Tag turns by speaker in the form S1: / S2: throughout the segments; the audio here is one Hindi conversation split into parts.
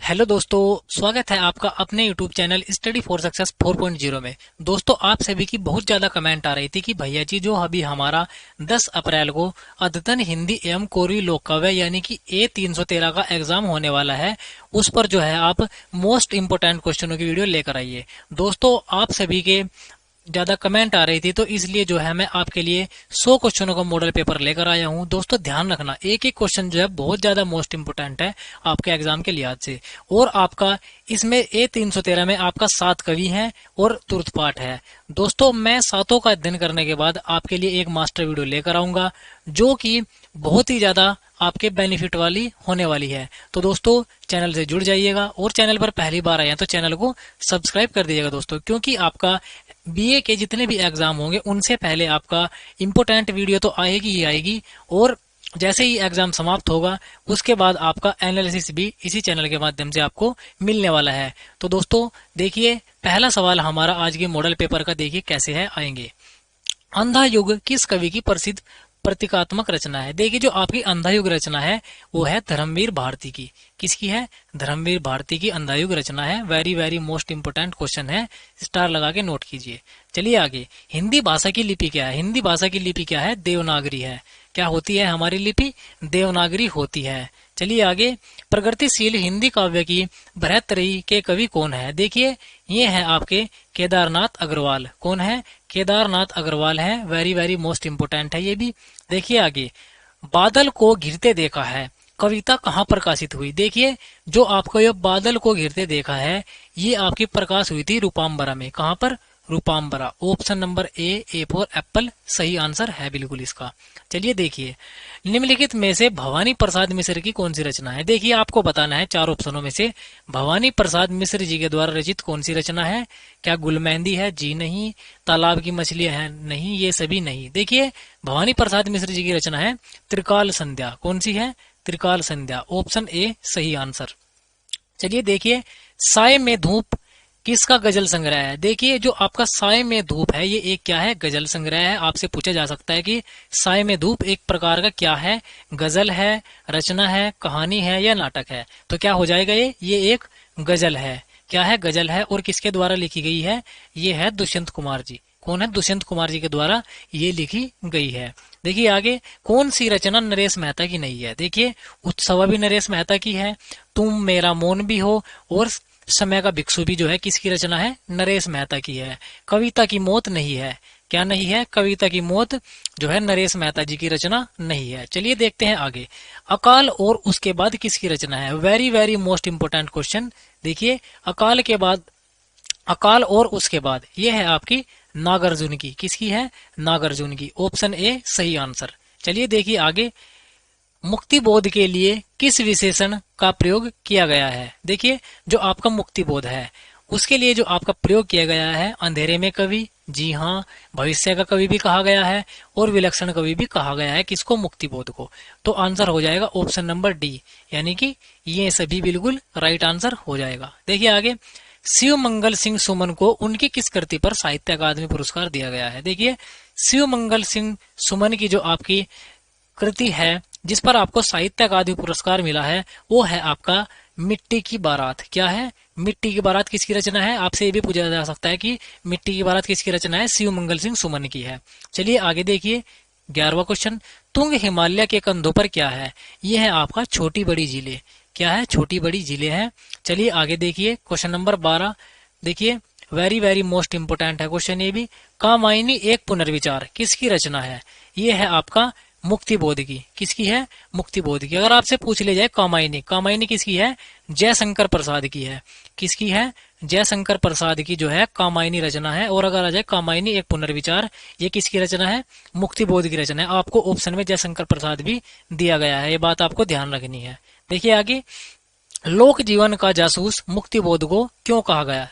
S1: हेलो दोस्तों, स्वागत है आपका अपने YouTube channel study for success 4.0 में। दोस्तों, आप सभी की बहुत ज्यादा कमेंट आ रही थी कि भैया जी जो अभी हमारा 10 अप्रैल को अद्यतन हिंदी एवं कोरी लोक काव्य यानी कि A313 का एग्जाम होने वाला है, उस पर जो है आप मोस्ट इम्पोर्टेंट क्वेश्चनों की वीडियो लेकर आइए। दोस्तों, आप सभी के ज्यादा कमेंट आ रही थी, तो इसलिए जो है मैं आपके लिए 100 क्वेश्चनों का मॉडल पेपर लेकर आया हूं। दोस्तों, ध्यान रखना, एक एक क्वेश्चन जो है बहुत ज्यादा मोस्ट इंपोर्टेंट है आपके एग्जाम के लिहाज से। और आपका इसमें A313 में आपका 7 कवि हैं और तुर्त पाठ है। दोस्तों, मैं सातों का अध्ययन करने के बाद आपके लिए एक मास्टर वीडियो लेकर आऊंगा जो कि बहुत ही ज्यादा आपके बेनिफिट वाली होने वाली है। तो दोस्तों, चैनल से जुड़ जाइएगा और चैनल पर पहली बार आए हैं तो चैनल को सब्सक्राइब कर दीजिएगा दोस्तों, क्योंकि आपका बीए के जितने भी एग्जाम होंगे उनसे पहले आपका इम्पोर्टेंट वीडियो तो आएगी ही आएगी, और जैसे ही एग्जाम समाप्त होगा उसके बाद आपका एनालिसिस भी इसी चैनल के माध्यम से आपको मिलने वाला है। तो दोस्तों देखिए, पहला सवाल हमारा आज के मॉडल पेपर का देखिए कैसे है आएंगे। अंधा युग किस कवि की प्रसिद्ध प्रतीकात्मक रचना है? देखिए, जो आपकी अंधा युग रचना है वो है धर्मवीर भारती की। किसकी है? धर्मवीर भारती की अंधा युग रचना है। Very very most important question है, स्टार लगा के नोट कीजिए। चलिए आगे, हिंदी भाषा की लिपि क्या है? हिंदी भाषा की लिपि क्या है? देवनागरी है। क्या होती है हमारी लिपि? देवनागरी होती है। चलिए आगे, प्रगतिशील हिंदी काव्य की बृहत्तरी के कवि कौन है? देखिए, ये है आपके केदारनाथ अग्रवाल। कौन है? केदारनाथ अग्रवाल है। वेरी वेरी मोस्ट इंपोर्टेंट है ये भी। देखिए आगे, बादल को घिरते देखा है कविता कहाँ प्रकाशित हुई? देखिए, जो आपको ये बादल को घिरते देखा है ये आपकी प्रकाश हुई थी रूपाम्बरा में। कहाँ पर? Rupambara. Option number A for apple सही आंसर है बिल्कुल इसका। चलिए देखिए, निम्नलिखित में से भवानी प्रसाद मिश्र की कौन सी रचना है? देखिए, आपको बताना है चार ऑप्शनों में से भवानी प्रसाद मिश्र जी के द्वारा रचित कौन सी रचना है। क्या गुलमेहंदी है? जी नहीं। तालाब की मछलियां हैं? नहीं, ये सभी नहीं। देखिए, भवानी प्रसाद मिश्र जी की रचना है त्रिकाल संध्या। कौन सी है? त्रिकाल संध्या। ऑप्शन ए सही आंसर। चलिए देखिए, साय में धूप किसका गजल संग्रह है? देखिए, जो आपका साय में धूप है ये एक क्या है? गजल संग्रह है। आपसे पूछा जा सकता है कि साय में धूप एक प्रकार का क्या है? गजल है, रचना है, कहानी है या नाटक है? तो क्या हो जाएगा ये एक गजल है। क्या है? गजल है। और किसके द्वारा लिखी गई है? ये है दुष्यंत कुमार जी। कौन है? दुष्यंत कुमार जी के द्वारा ये लिखी गई है। देखिए आगे, कौन सी रचना नरेश मेहता की नहीं है? देखिए, उत्सव भी नरेश मेहता की है, तुम मेरा मौन भी हो और समय का भिक्षु भी जो है किसकी रचना है? नरेश मेहता की है। कविता की मौत नहीं है। क्या नहीं है? कविता की मौत जो है नरेश मेहता जी की रचना नहीं है। चलिए देखते हैं आगे, अकाल और उसके बाद किसकी रचना है? Very very most important question. देखिए, अकाल के बाद, अकाल और उसके बाद ये है आपकी नागार्जुन की। किसकी है? नागार्जुन की। ऑप्शन ए सही आंसर। चलिए देखिए आगे, मुक्ति बोध के लिए किस विशेषण का प्रयोग किया गया है? देखिए, जो आपका मुक्ति बोध है उसके लिए जो आपका प्रयोग किया गया है, अंधेरे में कवि, जी हाँ, भविष्य का कवि भी कहा गया है और विलक्षण कवि भी कहा गया है। किसको? मुक्ति बोध को। तो आंसर हो जाएगा ऑप्शन नंबर डी, यानी कि ये सभी बिल्कुल राइट आंसर हो जाएगा। देखिए आगे, शिव मंगल सिंह सुमन को उनकी किस कृति पर साहित्य अकादमी पुरस्कार दिया गया है? देखिए, शिव मंगल सिंह सुमन की जो आपकी कृति है जिस पर आपको साहित्य अकादमी पुरस्कार मिला है वो है आपका मिट्टी की बारात। क्या है? मिट्टी की बारात किसकी रचना है? आपसे ये भी पूछा जा सकता है कि मिट्टी की बारात किसकी रचना है? शिव मंगल सिंह सुमन की है। चलिए आगे देखिए, 11वां क्वेश्चन, तुंग हिमालय के कंधों पर क्या है? ये है आपका छोटी बड़ी झीलें। क्या है? छोटी बड़ी झीलें हैं। चलिए आगे देखिए, क्वेश्चन नंबर 12। देखिए, वेरी वेरी मोस्ट इंपोर्टेंट है क्वेश्चन ये भी। कामायनी एक पुनर्विचार किसकी रचना है? ये है आपका मुक्ति बोध की। किसकी है? मुक्ति बोध की। अगर आपसे पूछ ले जाए कामायनी, कामायनी किसकी है? जयशंकर प्रसाद की है। किसकी है? जयशंकर प्रसाद की जो है कामायनी रचना है। और अगर आ जाए कामायनी एक पुनर्विचार, ये किसकी रचना है? मुक्ति बोध की रचना है। आपको ऑप्शन में जयशंकर प्रसाद भी दिया गया है, ये बात आपको ध्यान रखनी है। देखिए आगे, लोक जीवन का जासूस मुक्ति बोध को क्यों कहा गया?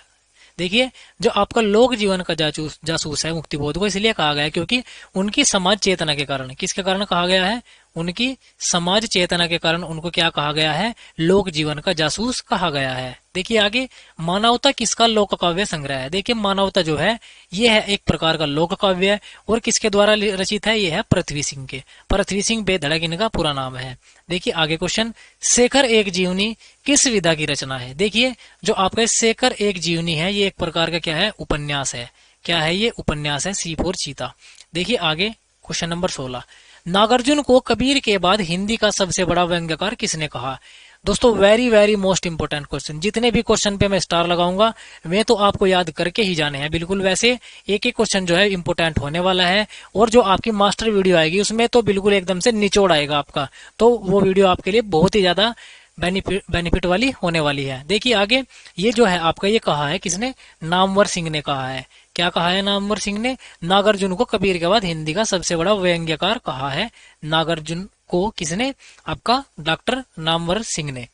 S1: देखिए, जो आपका लोक जीवन का जासूस है मुक्ति बोध को इसलिए कहा गया है क्योंकि उनकी समाज चेतना के कारण। किसके कारण कहा गया है? उनकी समाज चेतना के कारण उनको क्या कहा गया है, लोक जीवन का जासूस कहा गया है। देखिए आगे, मानवता किसका लोक काव्य संग्रह है। देखिए मानवता जो है ये है एक प्रकार का लोक काव्य है और किसके द्वारा रचित है, ये है पृथ्वी सिंह के। पृथ्वी सिंह बेधड़क इनका पूरा नाम है। देखिए आगे क्वेश्चन, शेखर एक जीवनी किस विधा की रचना है। देखिए जो आपका शेखर एक जीवनी है ये एक प्रकार का क्या है, उपन्यास है। क्या है ये, उपन्यास है, सी फॉर चीता। देखिए आगे क्वेश्चन नंबर 16, नागार्जुन को कबीर के बाद हिंदी का सबसे बड़ा व्यंग्यकार किसने कहा। दोस्तों very very most important question, जितने भी क्वेश्चन पे मैं स्टार लगाऊंगा वे तो आपको याद करके ही जाने हैं बिल्कुल। वैसे एक एक क्वेश्चन जो है इंपोर्टेंट होने वाला है और जो आपकी मास्टर वीडियो आएगी उसमें तो बिल्कुल एकदम से निचोड़ आएगा आपका, तो वो वीडियो आपके लिए बहुत ही ज्यादा बेनिफिट वाली होने वाली है। देखिए आगे, ये जो है आपका ये कहा है किसने, नामवर सिंह ने कहा है। क्या कहा है नामवर सिंह ने, नागार्जुन को कबीर के बाद हिंदी का सबसे बड़ा व्यंग्यकार कहा है। नागार्जुन को किसने, आपका डॉक्टर नामवर सिंह ने।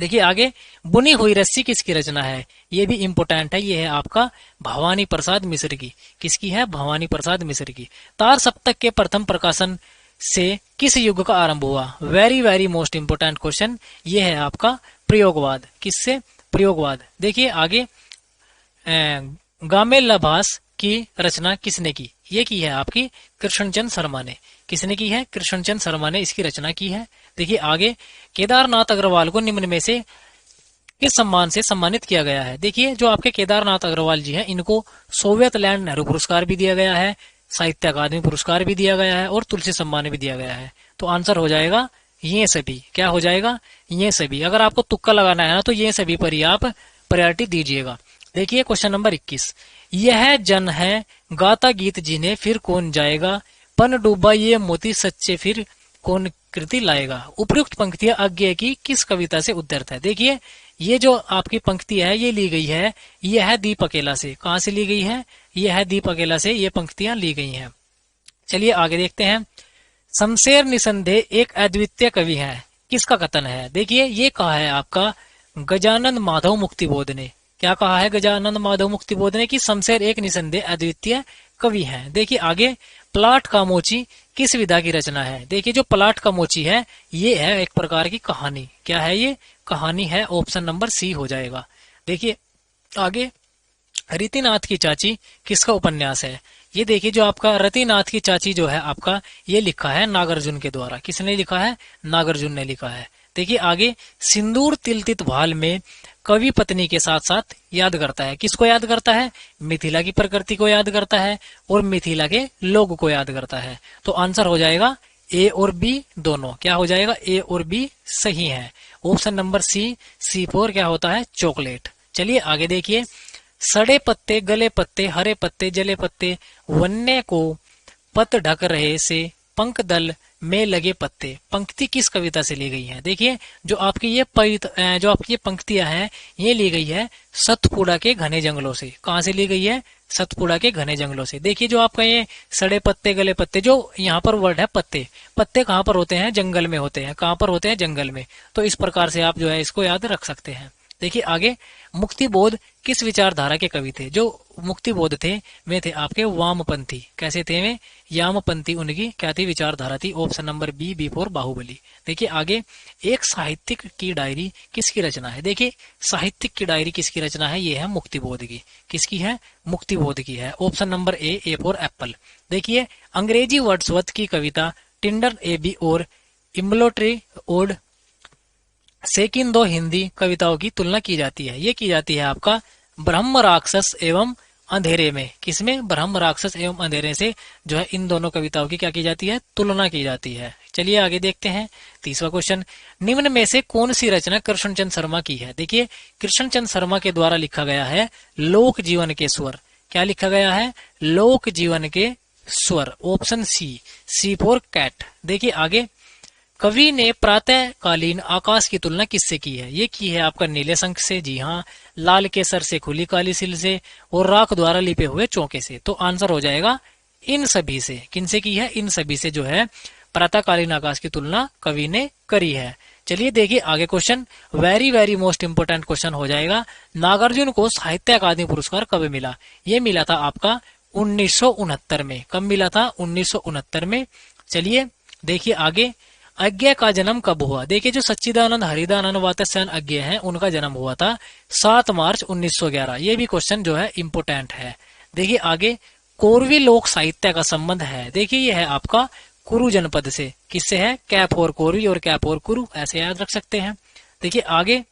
S1: देखिए आगे, बुनी हुई रस्सी किसकी रचना है, ये भी इंपोर्टेंट है। ये है आपका भवानी प्रसाद मिश्र की। किसकी है, भवानी प्रसाद मिश्र की। तार सप्तक के प्रथम प्रकाशन से किस युग का आरंभ हुआ। Very very most important question, ये है आपका प्रयोगवाद। किससे, प्रयोगवाद। देखिए आगे, गामे लभास की रचना किसने की, ये की है आपकी कृष्णचंद शर्मा ने। किसने की है, कृष्णचंद शर्मा ने इसकी रचना की है। देखिए आगे, केदारनाथ अग्रवाल को निम्न में से किस सम्मान से सम्मानित किया गया है। देखिए जो आपके केदारनाथ अग्रवाल जी हैं इनको सोवियत लैंड नेहरू पुरस्कार भी दिया गया है, साहित्य अकादमी पुरस्कार भी दिया गया है और तुलसी सम्मान भी दिया गया है। तो आंसर हो जाएगा ये सभी। क्या हो जाएगा, ये सभी। अगर आपको तुक्का लगाना है ना तो ये सभी पर ही आप प्रायोरिटी दीजिएगा। देखिए क्वेश्चन नंबर 21, यह जन है गाता गीत जिन्हें फिर कौन जाएगा, पन डूबा ये मोती सच्चे फिर कौन कृति लाएगा। उपयुक्त पंक्तियां आगे की किस कविता से उद्धृत है। देखिए ये जो आपकी पंक्ति है ये ली गई है, यह है दीप अकेला से। कहां से ली गई है, यह है दीप अकेला से ये पंक्तियां ली गई हैं। चलिए आगे देखते हैं, शमशेर निसंदेह एक अद्वितीय कवि है, किसका कथन है। देखिए ये कहा है आपका गजानन माधव मुक्तिबोध ने। क्या कहा है गजानन माधव मुक्तिबोध ने कि शमशेर एक निसंदेह अद्वितीय कवि है। देखिए आगे, प्लाट कामोची किस विधा की रचना है। देखिए जो प्लाट कामोची है ये है एक प्रकार की कहानी। क्या है ये, कहानी है। ऑप्शन नंबर सी हो जाएगा। देखिए आगे, रीतिनाथ की चाची किसका उपन्यास है। ये देखिए जो आपका रतिनाथ की चाची जो है आपका ये लिखा है नागार्जुन के द्वारा। किसने लिखा है, नागार्जुन ने लिखा है। देखिए आगे, सिंदूर तिलतित भाल में कवि पत्नी के साथ साथ याद करता है, किसको याद करता है, मिथिला की प्रकृति को याद करता है और मिथिला के लोग को याद करता है। तो आंसर हो जाएगा ए और बी दोनों। क्या हो जाएगा, ए और बी सही है। ऑप्शन नंबर सी फोर क्या होता है, चॉकलेट। चलिए आगे देखिए, सड़े पत्ते गले पत्ते हरे पत्ते जले पत्ते वन्य को पत ढक रहे से पंख दल में लगे पत्ते, पंक्ति किस कविता से ली गई है। देखिए जो आपकी ये पंक्तियां हैं ये ली गई है सतपुड़ा के घने जंगलों से। कहां से ली गई है, सतपुड़ा के घने जंगलों से। देखिए जो आपका ये सड़े पत्ते गले पत्ते, जो यहाँ पर वर्ड है पत्ते, पत्ते कहाँ पर होते हैं, जंगल में होते हैं। कहाँ पर होते हैं, जंगल में। तो इस प्रकार से आप जो है इसको याद रख सकते हैं। देखिए आगे, मुक्तिबोध किस विचारधारा के कवि थे। जो मुक्तिबोध थे वे थे आपके वामपंथी। कैसे थे वे, यामपंथी उनकी क्या थी, विचारधारा थी। Option number B for Baahubali. देखिए आगे, एक साहित्यिक की डायरी किसकी रचना है। देखिए साहित्यिक की डायरी किसकी रचना है, ये है मुक्तिबोध की। किसकी है, मुक्तिबोध की है। Option number A for Apple. देखिए अंग्रेजी वर्ड्सवर्थ की कविता टिंडर एबी और इम्लोट्री ओड से किन दो हिंदी कविताओं की तुलना की जाती है। ये की जाती है आपका ब्रह्म राक्षस एवं अंधेरे में। किसमें, ब्रह्म राक्षस एवं अंधेरे से जो है इन दोनों कविताओं की क्या की जाती है, तुलना की जाती है। चलिए आगे देखते हैं तीसरा क्वेश्चन, निम्न में से कौन सी रचना कृष्णचंद शर्मा की है। देखिए कृष्णचंद शर्मा के द्वारा लिखा गया है लोक जीवन के स्वर। क्या लिखा गया है, लोक जीवन के स्वर। Option C for cat. देखिए आगे, कवि ने प्रातःकालीन आकाश की तुलना किससे की है। ये की है आपका नीले शंख से, जी हाँ, लाल केसर से, खुली काली सिल से और राख द्वारा लिपे हुए चौके से। तो आंसर हो जाएगा इन सभी से। किनसे की है, इन सभी से जो है प्रातःकालीन आकाश की तुलना कवि ने करी है। चलिए देखिए आगे question, very very most important question हो जाएगा। नागार्जुन को साहित्य अकादमी पुरस्कार कब मिला। ये मिला था आपका 1969 में। कब मिला था, 1969 में। चलिए देखिए आगे, अज्ञे का जन्म कब हुआ? देखिए जो सच्चिदानंद हरिदानंद वात्स्यायन अज्ञे हैं उनका जन्म हुआ था 7 मार्च 1911। ये भी क्वेश्चन जो है इंपोर्टेंट है। देखिए आगे, कोरवी लोक साहित्य का संबंध है। देखिए ये है आपका कुरु जनपद से। किससे है? कैप और कोरवी और कैप और कुरु, ऐसे याद रख सकते हैं। देखिए आगे,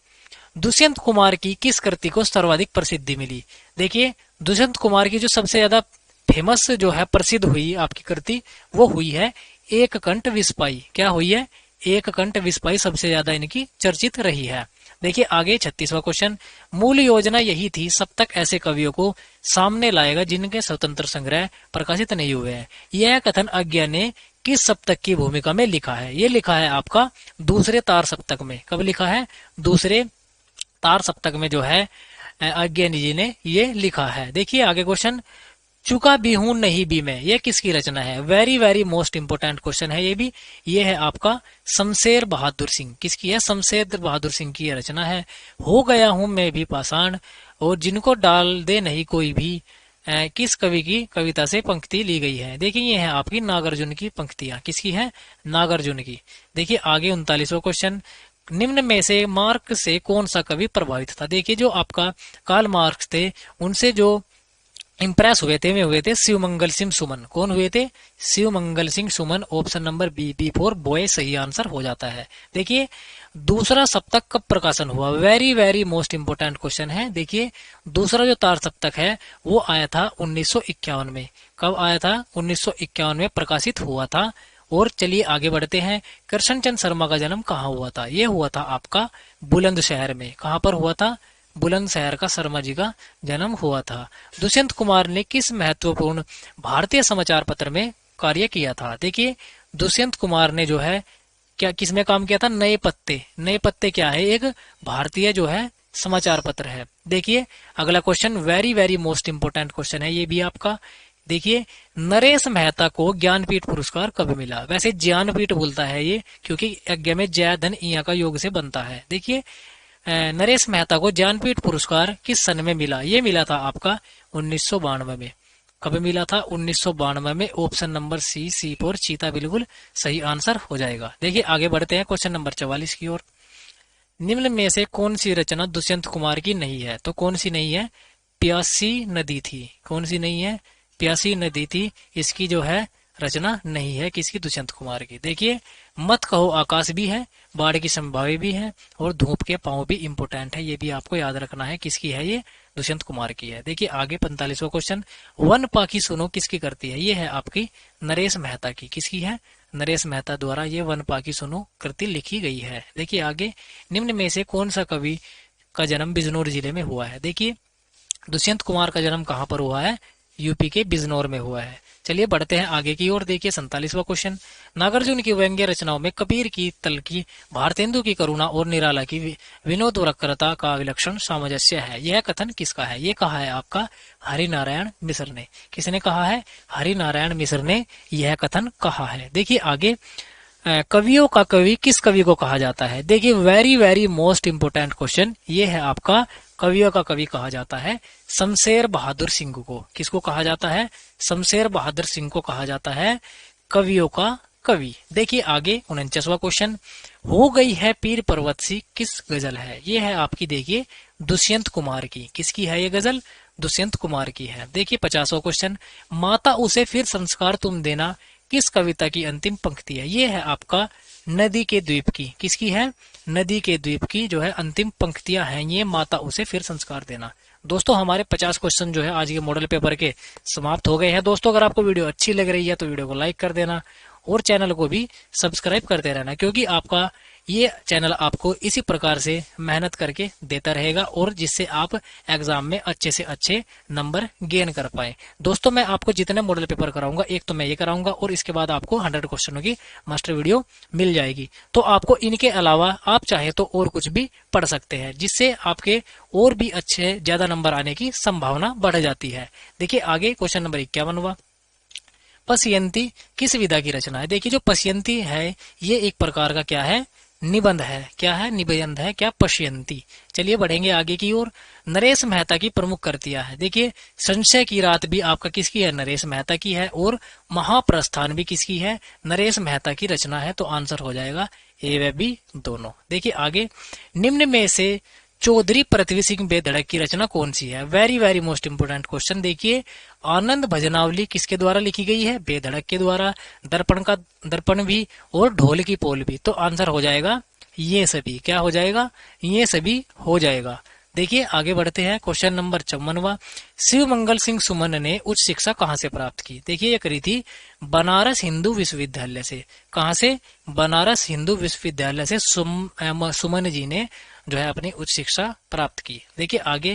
S1: दुष्यंत कुमार की किस कृति को सर्वाधिक प्रसिद्धि मिली? देखिए दुष्यंत कुमार की जो सबसे ज्यादा फेमस जो है प्रसिद्ध हुई आपकी कृति, वो हुई है एक कंठ विस्पाई। क्या हुई है? एक कंठ विस्पाई सबसे ज्यादा इनकी चर्चित रही है। देखिए आगे 36वां क्वेश्चन, मूल योजना यही थी सप्तक ऐसे कवियों को सामने लाएगा जिनके स्वतंत्र संग्रह प्रकाशित नहीं हुए हैं। यह कथन अज्ञा ने किस सप्तक की भूमिका में लिखा है? ये लिखा है आपका दूसरे तार सप्तक में। कब लिखा है? दूसरे तार सप्तक में जो है अज्ञानी जी ने ये लिखा है। देखिए आगे क्वेश्चन, चुका भी हूं नहीं भी मैं, ये किसकी रचना है? Very very most important question है ये भी। ये है आपका शमशेर बहादुर सिंह। किसकी है? शमशेर बहादुर सिंह की रचना है। हो गया हूं मैं भी पाषाण और जिनको डाल दे नहीं कोई भी, किस कवि की कविता से पंक्ति ली गई है? देखिए ये है आपकी नागार्जुन की पंक्तियां। किसकी है? नागार्जुन की। देखिए आगे 39वां क्वेश्चन, निम्न में से मार्क्स से कौन सा कवि प्रभावित था? देखिए जो आपका कार्ल मार्क्स थे उनसे जो इंप्रेस हुए थे वे हुए थे शिवमंगल सिंह सुमन। कौन हुए थे? Shivmangal Singh Suman. Option number B for boy सही आंसर हो जाता है। देखिए दूसरा सप्तक कब प्रकाशन हुआ? Very very most important question है। देखिए दूसरा जो तार सप्तक है वो आया था 1951 में। कब आया था? 1951 में प्रकाशित हुआ था। और चलिए आगे बढ़ते हैं, कृष्णचंद शर्मा का जन्म कहाँ हुआ था? ये हुआ था आपका बुलंदशहर में। कहाँ पर हुआ था? बुलंदशहर का शर्मा जी का जन्म हुआ था। दुष्यंत कुमार ने किस महत्वपूर्ण भारतीय समाचार पत्र में कार्य किया था? देखिए दुष्यंत कुमार ने जो है क्या किसमें काम किया था? नए पत्ते। नए पत्ते क्या है? एक भारतीय जो है समाचार पत्र है। देखिए अगला question very very most important question है ये भी आपका। देखिए नरेश मेहता को ज्ञानपीठ पुरस्कार कब मिला? वैसे ज्ञानपीठ बोलता है ये क्योंकि यज्ञ में जय धन इया का योग से बनता है। देखिए नरेश मेहता को ज्ञानपीठ पुरस्कार किस सन में मिला? ये मिला था आपका 1992 में। कब मिला था? 1992 में। ऑप्शन नंबर सी फॉर चीता बिल्कुल सही आंसर हो जाएगा। देखिए आगे बढ़ते हैं क्वेश्चन नंबर 44 की ओर। निम्न में से कौन सी रचना दुष्यंत कुमार की नहीं है? तो कौन सी नहीं है? प्यासी नदी थी। कौन सी नहीं है? प्यासी नदी थी। इसकी जो है रचना नहीं है किसकी? दुष्यंत कुमार की। देखिए मत कहो आकाश भी है, बाढ़ की संभावना भी है और धूप के पांव भी इंपोर्टेंट है। ये भी आपको याद रखना है। किसकी है? ये दुष्यंत कुमार की है। देखिए आगे 45वां क्वेश्चन, वन पाखी सुनो किसकी करती है? ये है आपकी नरेश मेहता की। किसकी है? नरेश मेहता द्वारा ये वन पाखी सुनो कृति लिखी गई है। देखिए आगे, निम्न में से कौन सा कवि का जन्म बिजनौर जिले में हुआ है? देखिए दुष्यंत कुमार का जन्म कहाँ पर हुआ है? यूपी के बिजनौर में हुआ है। चलिए बढ़ते हैं आगे की ओर। देखिए 47वां क्वेश्चन, नागार्जुन की व्यंग्य रचनाओं में कबीर की तल्खी, भारतेंदु की करुणा और निराला की विनोद वक्रता का विलक्षण सामंजस्य है। यह कथन किसका है? ये कहा है आपका हरिनारायण मिश्र ने। किसने कहा है? हरिनारायण मिश्र ने यह कथन कहा है। देखिए आगे, कवियों का कवि किस कवि को कहा जाता है? देखिए very very most important question ये है आपका, कवियों का कवि कहा जाता है शमशेर बहादुर सिंह को। किसको कहा जाता है? शमशेर बहादुर सिंह को कहा जाता है कवियों का कवि। देखिए आगे 49वां क्वेश्चन, हो गई है पीर पर्वत सी किस गजल है? ये है आपकी देखिए दुष्यंत कुमार की। किसकी है ये गजल? दुष्यंत कुमार की है। देखिए 50वां क्वेश्चन, माता उसे फिर संस्कार तुम देना किस कविता की अंतिम पंक्ति है? ये है आपका नदी के द्वीप की। किसकी है? नदी के द्वीप की जो है अंतिम पंक्तियां हैं ये, माता उसे फिर संस्कार देना। दोस्तों हमारे 50 क्वेश्चन जो है आज के मॉडल पेपर के समाप्त हो गए हैं। दोस्तों अगर आपको वीडियो अच्छी लग रही है तो वीडियो को लाइक कर देना और चैनल को भी सब्सक्राइब करते रहना, क्योंकि आपका ये चैनल आपको इसी प्रकार से मेहनत करके देता रहेगा और जिससे आप एग्जाम में अच्छे से अच्छे नंबर गेन कर पाए। दोस्तों मैं आपको जितने मॉडल पेपर कराऊंगा, एक तो मैं ये कराऊंगा और इसके बाद आपको 100 क्वेश्चनों की मास्टर वीडियो मिल जाएगी। तो आपको इनके अलावा आप चाहे तो और कुछ भी पढ़ सकते हैं, जिससे आपके और भी अच्छे ज्यादा नंबर आने की संभावना बढ़ जाती है। देखिए आगे क्वेश्चन नंबर 51वां, पश्यंती किस विधा की रचना है? देखिए जो पश्यंती है ये एक प्रकार का क्या है? निबंध है, क्या है, निबंध है क्या, पश्यंती। चलिए बढ़ेंगे आगे की ओर। नरेश मेहता की प्रमुख कृतियां है, देखिए संशय की रात भी आपका किसकी है, नरेश मेहता की है, और महाप्रस्थान भी किसकी है, नरेश मेहता की रचना है। तो आंसर हो जाएगा ए व बी दोनों। देखिए आगे, निम्न में से चौधरी पृथ्वी सिंह बेधड़क की रचना कौन सी है, very very most important question. देखिए आनंद भजनावली किसके द्वारा लिखी गई है, बेधड़क के द्वारा, दर्पण भी, और ढोल की पोल भी। तो आंसर हो जाएगा ये सभी, क्या हो जाएगा, ये सभी हो जाएगा। देखिए आगे बढ़ते हैं, क्वेश्चन नंबर 54वां। शिव मंगल सिंह सुमन ने उच्च शिक्षा कहाँ से प्राप्त की, देखिए ये करी थी बनारस हिंदू विश्वविद्यालय से। कहाँ से, बनारस हिंदू विश्वविद्यालय से सुमन जी ने जो है अपनी उच्च शिक्षा प्राप्त की। देखिए आगे,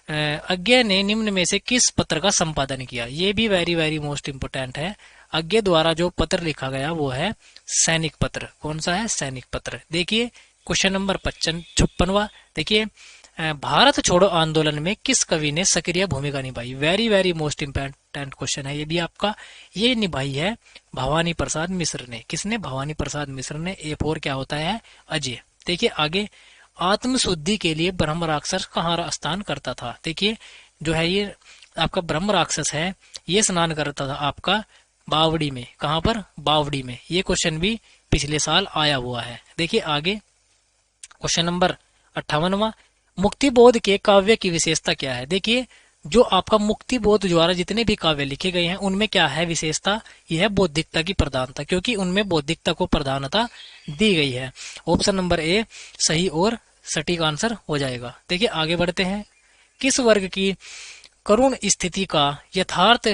S1: अज्ञे ने निम्न में से किस पत्र का संपादन किया, ये भी वेरी वेरी मोस्ट इंपोर्टेंट है। अज्ञे द्वारा जो पत्र लिखा गया वो है सैनिक पत्र। कौन सा है, सैनिक पत्र। देखिए क्वेश्चन नंबर 56वां। देखिए भारत छोड़ो आंदोलन में किस कवि ने सक्रिय भूमिका निभाई, very very most important question है ये भी आपका। ये निभाई है भवानी प्रसाद मिश्र ने। किसने, भवानी प्रसाद मिश्र ने। ए फोर क्या होता है, अजय। देखिए आगे, आत्मशुद्धि के लिए ब्रह्म राक्षस कहाँ स्नान करता था, देखिए जो है ये आपका ब्रह्म राक्षस है, ये स्नान करता था आपका बावड़ी में। कहाँ पर, बावड़ी में। ये क्वेश्चन भी पिछले साल आया हुआ है। देखिए आगे, क्वेश्चन नंबर 58वां। मुक्तिबोध के काव्य की विशेषता क्या है, देखिए जो आपका मुक्तिबोध द्वारा जितने भी काव्य लिखे गए हैं उनमें क्या है विशेषता, यह है बौद्धिकता की प्रधानता, क्योंकि उनमें बौद्धिकता को प्रधानता दी गई है। ऑप्शन नंबर ए सही और सटीक आंसर हो जाएगा। देखिए आगे बढ़ते हैं, किस वर्ग की करुण स्थिति का यथार्थ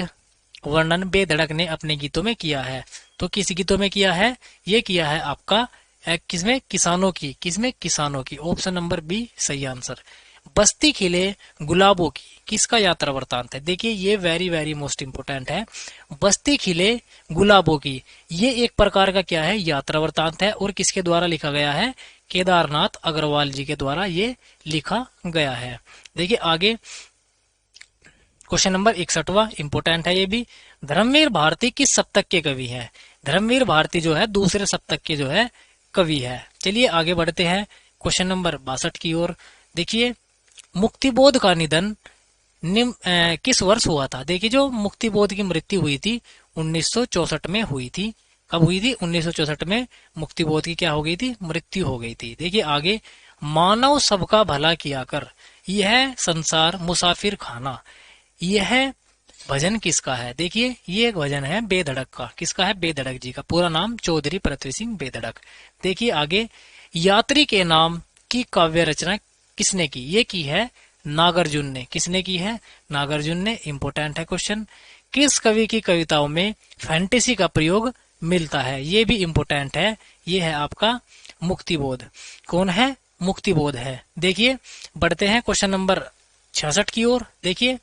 S1: वर्णन बेधड़क ने अपने गीतों में किया है, तो किस गीतों में किया है, ये किया है आपका किसमें, किसानों की। किसमें, किसानों की। ऑप्शन नंबर बी सही आंसर। बस्ती खिले गुलाबों की किसका यात्रा वृतांत है, देखिए ये वेरी वेरी मोस्ट इंपोर्टेंट है। बस्ती खिले गुलाबों की, ये एक प्रकार का क्या है, यात्रा वृतांत है, और किसके द्वारा लिखा गया है, केदारनाथ अग्रवाल जी के द्वारा ये लिखा गया है। देखिए आगे, क्वेश्चन नंबर 61वां इंपोर्टेंट है ये भी। धर्मवीर भारती किस शतक के कवि हैं, धर्मवीर भारती जो है दूसरे शतक के जो है कवि है। चलिए आगे बढ़ते हैं क्वेश्चन नंबर 62 की ओर। देखिए मुक्तिबोध का निधन किस वर्ष हुआ था, देखिए जो मुक्तिबोध की मृत्यु हुई थी 1964 में हुई थी। कब हुई थी, 1964 में मुक्तिबोध की क्या हो गई थी, मृत्यु हो गई थी। देखिए आगे, मानव सबका भला किया कर यह संसार मुसाफिर खाना, यह भजन किसका है, देखिए ये एक भजन है बेधड़क का। किसका है, बेधड़क जी का। पूरा नाम चौधरी पृथ्वी सिंह बेधड़क। देखिए आगे, यात्री के नाम की काव्य रचना किसने की, ये की है नागार्जुन ने। किसने की है, नागार्जुन ने। इंपोर्टेंट है क्वेश्चन। किस कवि की कविताओं में फैंटेसी का प्रयोग मिलता है, ये भी इंपोर्टेंट है। ये है आपका मुक्तिबोध। कौन है, मुक्तिबोध है। देखिए बढ़ते हैं क्वेश्चन नंबर 66 की ओर। देखिए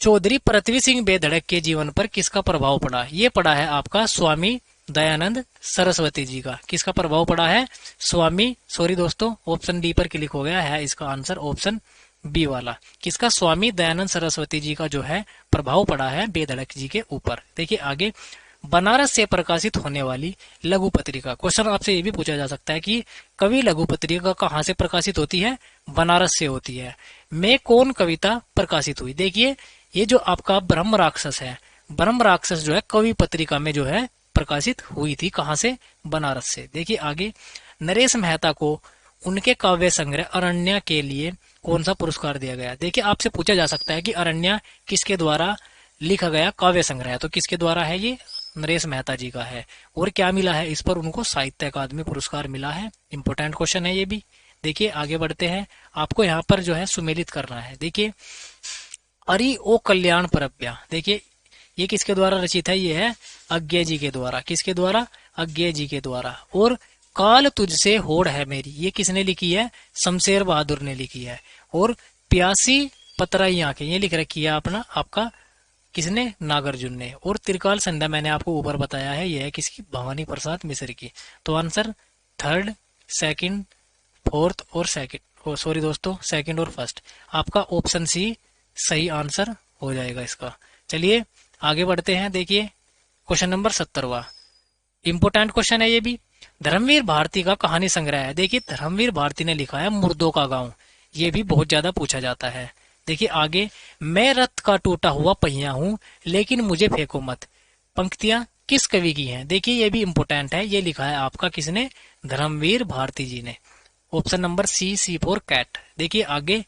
S1: चौधरी पृथ्वी सिंह बेधड़क के जीवन पर किसका प्रभाव पड़ा, ये पड़ा है आपका स्वामी दयानंद सरस्वती जी का। किसका प्रभाव पड़ा है, स्वामी, सॉरी दोस्तों ऑप्शन डी पर क्लिक हो गया है, इसका आंसर ऑप्शन बी वाला। किसका, स्वामी दयानंद सरस्वती जी का जो है प्रभाव पड़ा है बेधड़क जी के ऊपर। देखिए आगे, बनारस से प्रकाशित होने वाली लघु पत्रिका। क्वेश्चन आपसे ये भी पूछा जा सकता है कि कवि लघु पत्रिका कहाँ से प्रकाशित होती है, बनारस से होती है। में कौन कविता प्रकाशित हुई, देखिए ये जो आपका ब्रह्म राक्षस है, ब्रह्म राक्षस जो है कवि पत्रिका में जो है प्रकाशित हुई थी। कहाँ से, बनारस से। देखिए आगे, नरेश मेहता को उनके काव्य संग्रह अरण्य के लिए कौन सा पुरस्कार दिया गया, देखिए आपसे पूछा जा सकता है कि अरण्य किसके द्वारा लिखा गया काव्य संग्रह, तो किसके द्वारा है, ये नरेश मेहता जी का है। और क्या मिला है इस पर, उनको साहित्य अकादमी पुरस्कार मिला है। इंपोर्टेंट क्वेश्चन है ये भी। देखिए आगे बढ़ते हैं, आपको यहाँ पर जो है सुमेलित करना है। देखिए अरि ओ कल्याण परब्या, देखिए ये किसके द्वारा रचित है, ये है अज्ञे जी के द्वारा। किसके द्वारा, अज्ञे जी के द्वारा। और काल तुझसे होड़ है मेरी, ये किसने लिखी है, शमशेर बहादुर ने लिखी है। और प्यासी पतराई आंखें, ये लिख रखी है अपना आपका किसने, नागार्जुन ने। और त्रिकाल संध्या मैंने आपको ऊपर बताया है, यह है किसकी, भवानी प्रसाद मिश्र की। तो आंसर थर्ड, सेकंड, फोर्थ और सेकंड, सॉरी दोस्तों सेकंड और फर्स्ट, आपका ऑप्शन सी सही आंसर हो जाएगा इसका। चलिए आगे बढ़ते हैं। देखिए क्वेश्चन नंबर 70वां इंपोर्टेंट क्वेश्चन है ये भी। धर्मवीर भारती का कहानी संग्रह है। देखिए धर्मवीर भारती ने लिखा है मुर्दों का गांव, ये भी बहुत ज्यादा पूछा जाता है। देखिए आगे, मैं रथ का टूटा हुआ पहिया हूं लेकिन मुझे फेंको मत, पंक्तियां किस कवि की हैं? देखिए ये भी इंपोर्टेंट है, ये लिखा है आपका किसने? धर्मवीर भारती जी ने। Option number C for cat. देखिए आगे,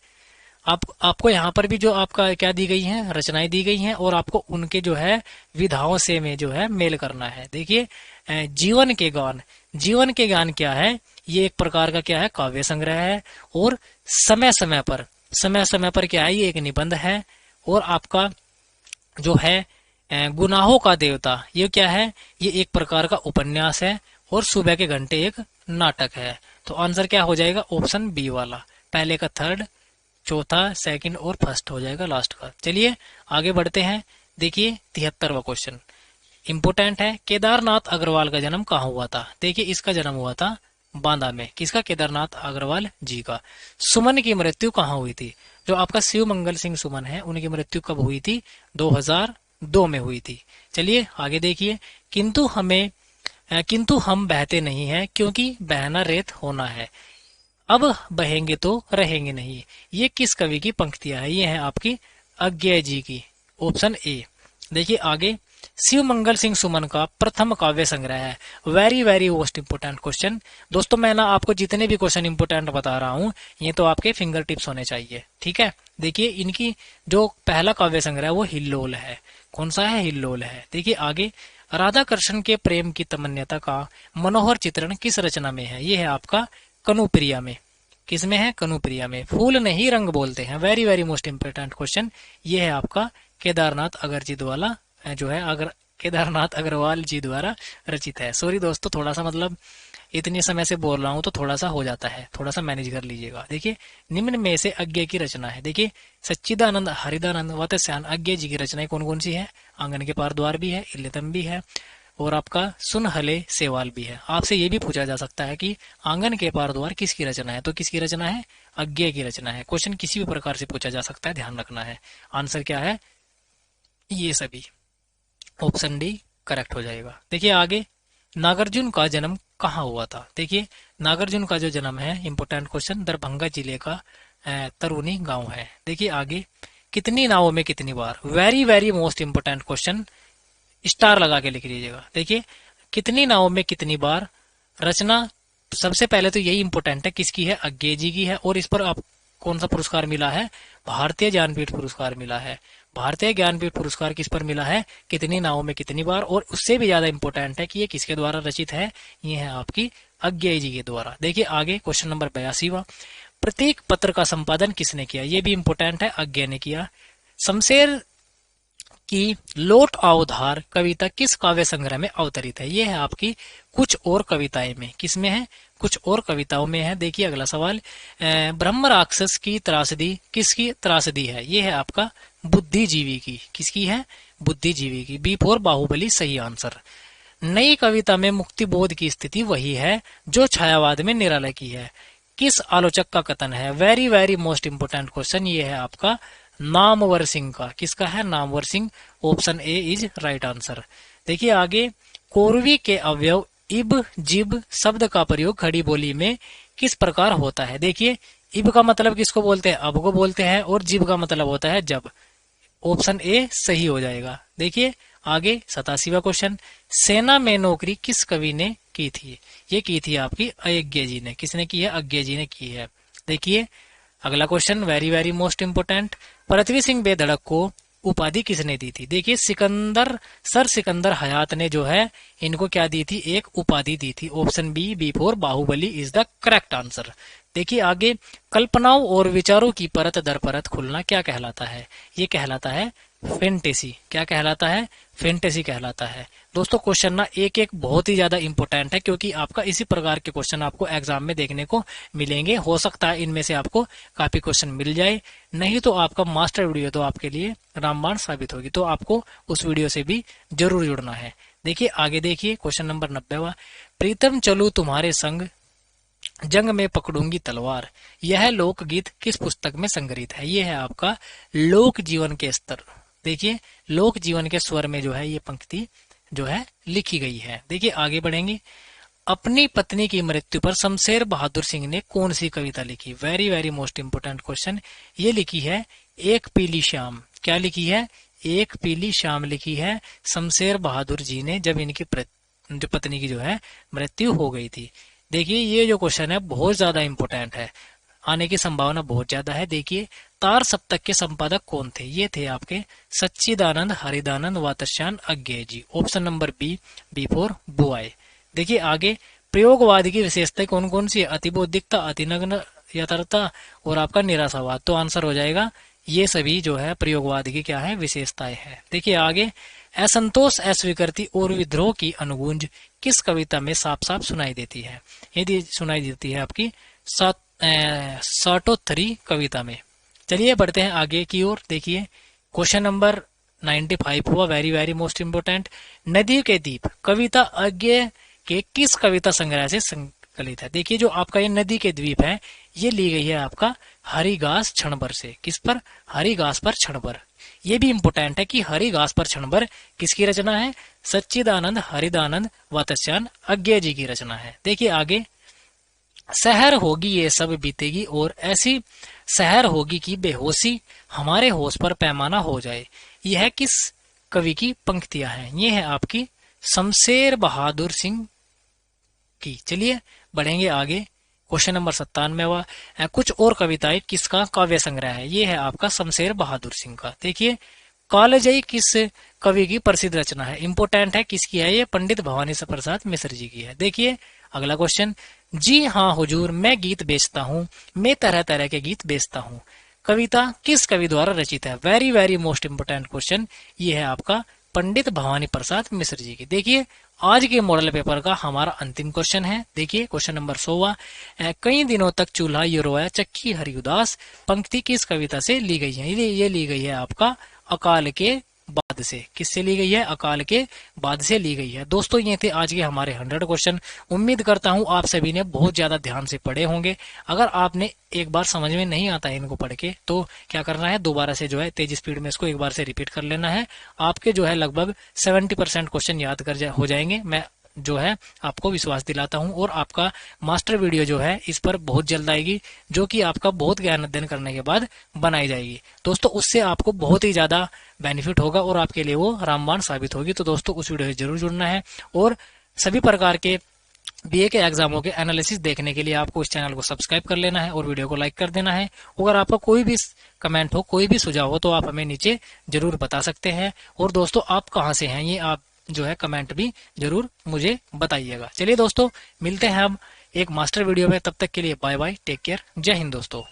S1: आपको यहाँ पर भी जो आपका क्या दी गई है, रचनाएं दी गई हैं और आपको उनके जो है विधाओं से में जो है मेल करना है। देखिए जीवन के गान, जीवन के गान क्या है? ये एक प्रकार का क्या है, काव्य संग्रह है। और समय समय पर क्या है, ये एक निबंध है। और आपका जो है गुनाहों का देवता, ये क्या है? ये एक प्रकार का उपन्यास है। और सुबह के घंटे एक नाटक है। तो आंसर क्या हो जाएगा? ऑप्शन बी वाला, पहले का थर्ड, चौथा सेकंड और फर्स्ट हो जाएगा लास्ट का। चलिए आगे बढ़ते हैं। देखिए 73वां क्वेश्चन इंपोर्टेंट है। केदारनाथ अग्रवाल का जन्म कहाँ हुआ था? देखिए इसका जन्म हुआ था बांदा में। किसका? केदारनाथ अग्रवाल जी का। सुमन की मृत्यु कहाँ हुई थी? जो आपका शिव मंगल सिंह सुमन है, उनकी मृत्यु कब हुई थी? 2002 में हुई थी। चलिए आगे देखिए, किंतु हम बहते नहीं हैं क्योंकि बहना रेत होना है, अब बहेंगे तो रहेंगे नहीं, ये किस कवि की पंक्तियां है? ये है आपकी अज्ञे जी की। Option A. देखिए आगे, शिव मंगल सिंह सुमन का प्रथम काव्य संग्रह है। Very very most important question. दोस्तों मैं ना आपको जितने भी क्वेश्चन इंपोर्टेंट बता रहा हूँ, ये तो आपके फिंगर टिप्स होने चाहिए, ठीक है। देखिए इनकी जो पहला काव्य संग्रह है वो हिल्लोल है। कौन सा है? हिल्लोल है। देखिए आगे, राधा कृष्ण के प्रेम की तमन्यता का मनोहर चित्रण किस रचना में है? ये है आपका कनुप्रिया में। किसमें है? कनुप्रिया में। फूल नहीं रंग बोलते हैं, very very most important question. ये है आपका केदारनाथ अगरजी द्वारा जो है केदारनाथ अग्रवाल जी द्वारा रचित है। सॉरी दोस्तों, थोड़ा सा मतलब इतने समय से बोल रहा हूं तो थोड़ा सा हो जाता है, थोड़ा सा मैनेज कर लीजिएगा। देखिए निम्न में से अज्ञे की रचना है। देखिए सच्चिदानंद हरिदानंद वत्स्यान अज्ञे जी की रचनाएं कौन कौन सी है? आंगन के पार द्वार भी है, इल्लितम भी है, और आपका सुन हले सेवाल भी है। आपसे ये भी पूछा जा सकता है कि आंगन के पार द्वार किसकी रचना है? तो किसकी रचना है? अज्ञे की रचना है। क्वेश्चन किसी भी प्रकार से पूछा जा सकता है, ध्यान रखना है। आंसर क्या है? ये सभी। ऑप्शन डी करेक्ट हो जाएगा। देखिए आगे, नागार्जुन का जन्म कहाँ हुआ था? देखिए नागार्जुन का जो जन्म है, इंपोर्टेंट क्वेश्चन, दरभंगा जिले का तरूनी गांव है। देखिए आगे, कितनी नावों में कितनी बार? Very very most important question, star लगा के लिख लीजिएगा। देखिए कितनी नावों में कितनी बार, रचना सबसे पहले तो यही इंपोर्टेंट है, किसकी है? अज्ञे जी की है। और इस पर आप कौन सा पुरस्कार मिला है? भारतीय ज्ञानपीठ पुरस्कार मिला है। भारतीय ज्ञानपीठ पुरस्कार किस पर मिला है? कितनी नावों में कितनी बार। और उससे भी ज्यादा इंपोर्टेंट है कि ये किसके द्वारा रचित है? ये है आपकी अज्ञे जी के द्वारा। देखिए आगे क्वेश्चन नंबर 82वां, प्रत्येक पत्र का संपादन किसने किया? ये भी इंपोर्टेंट है, अज्ञे ने किया। शमशेर की लोट आओ धार कविता किस काव्य संग्रह में अवतरित है? ये है आपकी कुछ और कविताएं में। किसमें है? कुछ और कविताओं में है। देखिए अगला सवाल, ब्रह्म राक्षस की त्रासदी किसकी त्रासदी है? ये है आपका बुद्धिजीवी की। किसकी है? बुद्धिजीवी की। बी फॉर बाहुबली सही आंसर। नई कविता में मुक्ति बोध की स्थिति वही है जो छायावाद में निरालय की है, किस आलोचक का कथन है? Very very most important question, ये है आपका नामवर सिंह का। किसका है? Namvar Singh. Option A is right answer. देखिए आगे, कोरवी के अवयव इब जिब शब्द का प्रयोग खड़ी बोली में किस प्रकार होता है? देखिए इब का मतलब किसको बोलते हैं? अब को बोलते हैं। और जिब का मतलब होता है जब। ऑप्शन ए सही हो जाएगा। देखिए आगे 87वां क्वेश्चन, सेना में नौकरी किस कवि ने की थी? ये की थी आपकी अज्ञे जी ने। किसने की है? अज्ञे जी ने की है। देखिए अगला question very very most important, Prithvi Singh Bedhadak को उपाधि किसने दी थी? देखिए सर सिकंदर हयात ने जो है इनको क्या दी थी? एक उपाधि दी थी। Option B for Baahubali is the correct answer. देखिए आगे, कल्पनाओं और विचारों की परत दर परत खुलना क्या कहलाता है? ये कहलाता है फैंटेसी। क्या कहलाता है? फैंटेसी कहलाता है। दोस्तों क्वेश्चन ना एक एक बहुत ही ज्यादा इंपोर्टेंट है, क्योंकि आपका इसी प्रकार के क्वेश्चन आपको एग्जाम में देखने को मिलेंगे। हो सकता है इनमें से आपको काफी क्वेश्चन मिल जाए, नहीं तो आपका मास्टर वीडियो तो आपके लिए रामबाण साबित होगी। तो आपको उस वीडियो से भी जरूर जुड़ना है। देखिए आगे देखिए क्वेश्चन नंबर 90वां, प्रीतम चलू तुम्हारे संग जंग में पकड़ूंगी तलवार, यह लोकगीत किस पुस्तक में संग्रहित है? ये है आपका लोक जीवन के स्तर। देखिए लोक जीवन के स्वर में जो है ये पंक्ति जो है लिखी गई है। देखिए आगे बढ़ेंगे, अपनी पत्नी की मृत्यु पर शमशेर बहादुर सिंह ने कौन सी कविता लिखी? Very very most important question. ये लिखी है एक पीली शाम। क्या लिखी है? एक पीली शाम लिखी है शमशेर बहादुर जी ने, जब इनकी जो पत्नी की जो है मृत्यु हो गई थी। देखिए ये जो क्वेश्चन है बहुत ज्यादा इंपोर्टेंट है, आने की संभावना बहुत ज्यादा है। देखिए तार सप्तक के संपादक कौन थे? ये थे आपके Sachchidanand Haridanand Vatsyayan Agyeya ji. Option number B, B for बुआई। देखिए आगे, प्रयोगवाद की विशेषताएं कौन कौन सी है? अतिबौद्धिकता, अतिनग्न यथार्थता और आपका निराशावाद। तो आंसर हो जाएगा ये सभी जो है प्रयोगवाद की क्या है? विशेषताएं हैं। देखिए आगे, असंतोष, अस्वीकृति और विद्रोह की अनुगूंज किस कविता में साफ साफ सुनाई देती है? यदि सुनाई देती है आपकी साटोत्तरी कविता में। चलिए बढ़ते हैं आगे की ओर। देखिए क्वेश्चन नंबर 95 हुआ, वेरी वेरी मोस्ट इंपोर्टेंट। नदी के द्वीप कविता अज्ञेय के किस कविता संग्रह से संकलित है? देखिए जो आपका ये नदी के द्वीप है, ये ली गई है आपका हरिघास क्षणभर से। किस पर? हरिघास पर क्षणभर। ये भी इंपोर्टेंट है कि हरिघास पर क्षणभर किसकी रचना है? सच्चिदानंद हरिदानंद वातस्यायन अज्ञेय जी की रचना है। देखिए आगे, सहर होगी ये सब बीतेगी और ऐसी सहर होगी कि बेहोशी हमारे होश पर पैमाना हो जाए। यह किस कवि की पंक्तियां हैं? ये है आपकी शमशेर बहादुर सिंह की। चलिए बढ़ेंगे आगे। क्वेश्चन नंबर 97, कुछ और कविताएं किसका काव्य संग्रह है? ये है आपका शमशेर बहादुर सिंह का। देखिए कालजयी किस कवि की प्रसिद्ध रचना है? इंपोर्टेंट है, किसकी है ये? पंडित भवानी प्रसाद मिश्र जी की है। देखिए अगला क्वेश्चन, जी हाँ हुजूर मैं गीत बेचता हूँ, मैं तरह तरह के गीत बेचता हूँ, कविता किस कवि द्वारा रचित है? Very very most important question. ये है आपका पंडित भवानी प्रसाद मिश्र जी की। देखिए आज के मॉडल पेपर का हमारा अंतिम क्वेश्चन है। देखिए क्वेश्चन नंबर 16, कई दिनों तक चूल्हा ये रोया चक्की हरि उदास, पंक्ति किस कविता से ली गई है? ये ली गई है आपका अकाल के बाद से। किससे ली गई है? अकाल के बाद से ली गई है। दोस्तों ये थे आज के हमारे 100 क्वेश्चन। उम्मीद करता हूँ आप सभी ने बहुत ज्यादा ध्यान से पढ़े होंगे। अगर आपने एक बार समझ में नहीं आता है इनको पढ़ के, तो क्या करना है, दोबारा से जो है तेज स्पीड में इसको एक बार से रिपीट कर लेना है। आपके जो है लगभग 70% क्वेश्चन याद हो जाएंगे, मैं जो है आपको विश्वास दिलाता हूं। और आपका मास्टर वीडियो जो है इस पर बहुत जल्द आएगी, जो कि आपका बहुत ज्ञान अध्ययन करने के बाद बनाई जाएगी। दोस्तों उससे आपको बहुत ही ज्यादा बेनिफिट होगा और आपके लिए वो रामबाण साबित होगी। तो दोस्तों उस वीडियो से जरूर जुड़ना है। और सभी प्रकार के बीए के एग्जामों के एनालिसिस देखने के लिए आपको इस चैनल को सब्सक्राइब कर लेना है और वीडियो को लाइक कर देना है। अगर आपका कोई भी कमेंट हो, कोई भी सुझाव हो, तो आप हमें नीचे जरूर बता सकते हैं। और दोस्तों आप कहाँ से हैं ये आप जो है कमेंट भी जरूर मुझे बताइएगा। चलिए दोस्तों मिलते हैं हम एक मास्टर वीडियो में, तब तक के लिए बाय बाय, टेक केयर, जय हिंद दोस्तों।